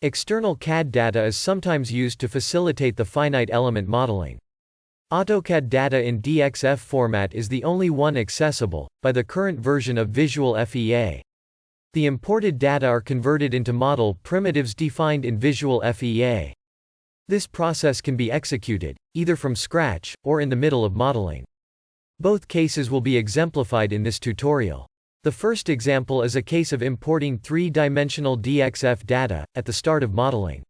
External CAD data is sometimes used to facilitate the finite element modeling. AutoCAD data in DXF format is the only one accessible by the current version of Visual FEA. The imported data are converted into model primitives defined in Visual FEA. This process can be executed, either from scratch, or in the middle of modeling. Both cases will be exemplified in this tutorial. The first example is a case of importing three-dimensional DXF data, at the start of modeling.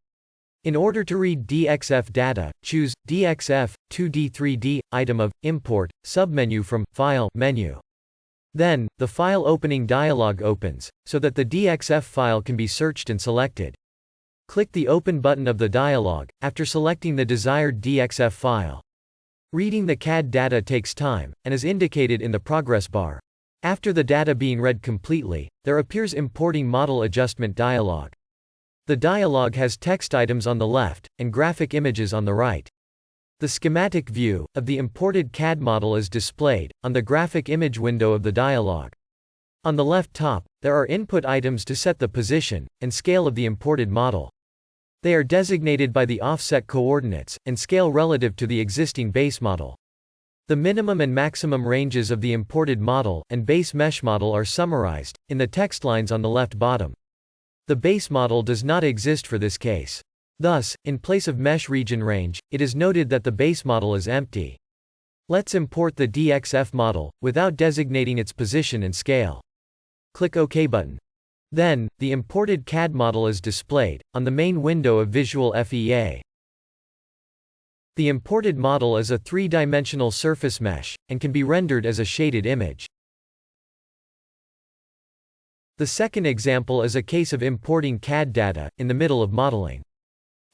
In order to read DXF data, choose DXF, 2D 3D, item of, import, submenu from, File, menu. Then, the file opening dialog opens, so that the DXF file can be searched and selected. Click the Open button of the dialog, after selecting the desired DXF file. Reading the CAD data takes time, and is indicated in the progress bar. After the data being read completely, there appears Importing Model Adjustment dialog. The dialog has text items on the left, and graphic images on the right. The schematic view of the imported CAD model is displayed on the graphic image window of the dialog. On the left top, there are input items to set the position and scale of the imported model. They are designated by the offset coordinates and scale relative to the existing base model. The minimum and maximum ranges of the imported model and base mesh model are summarized in the text lines on the left bottom. The base model does not exist for this case. Thus, in place of mesh region range, it is noted that the base model is empty. Let's import the DXF model, without designating its position and scale. Click OK button. Then, the imported CAD model is displayed on the main window of Visual FEA. The imported model is a three-dimensional surface mesh, and can be rendered as a shaded image. The second example is a case of importing CAD data in the middle of modeling.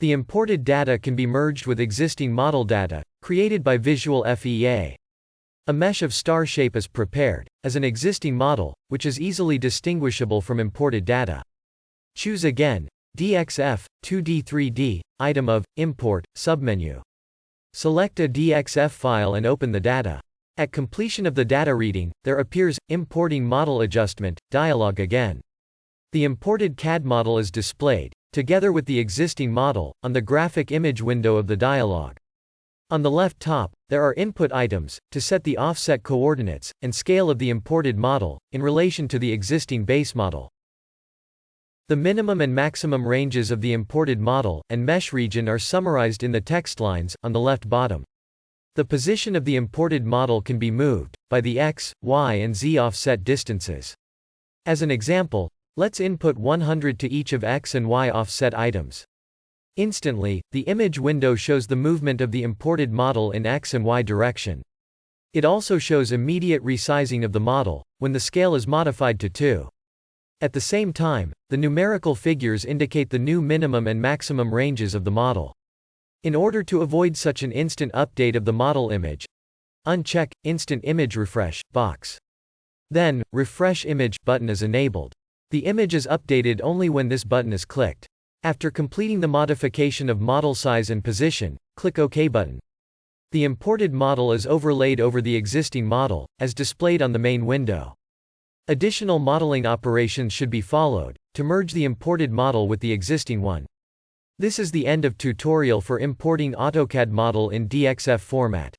The imported data can be merged with existing model data, created by Visual FEA. A mesh of star shape is prepared, as an existing model, which is easily distinguishable from imported data. Choose again, DXF, 2D 3D, item of, import, submenu. Select a DXF file and open the data. At completion of the data reading, there appears, Importing Model Adjustment, dialog again. The imported CAD model is displayed, together with the existing model, on the graphic image window of the dialog. On the left top, there are input items, to set the offset coordinates, and scale of the imported model, in relation to the existing base model. The minimum and maximum ranges of the imported model, and mesh region are summarized in the text lines, on the left bottom. The position of the imported model can be moved, by the X, Y and Z offset distances. As an example, let's input 100 to each of X and Y offset items. Instantly, the image window shows the movement of the imported model in X and Y direction. It also shows immediate resizing of the model, when the scale is modified to 2. At the same time, the numerical figures indicate the new minimum and maximum ranges of the model. In order to avoid such an instant update of the model image, uncheck Instant Image Refresh box. Then, Refresh Image button is enabled. The image is updated only when this button is clicked. After completing the modification of model size and position, click OK button. The imported model is overlaid over the existing model, as displayed on the main window. Additional modeling operations should be followed, to merge the imported model with the existing one. This is the end of tutorial for importing AutoCAD model in DXF format.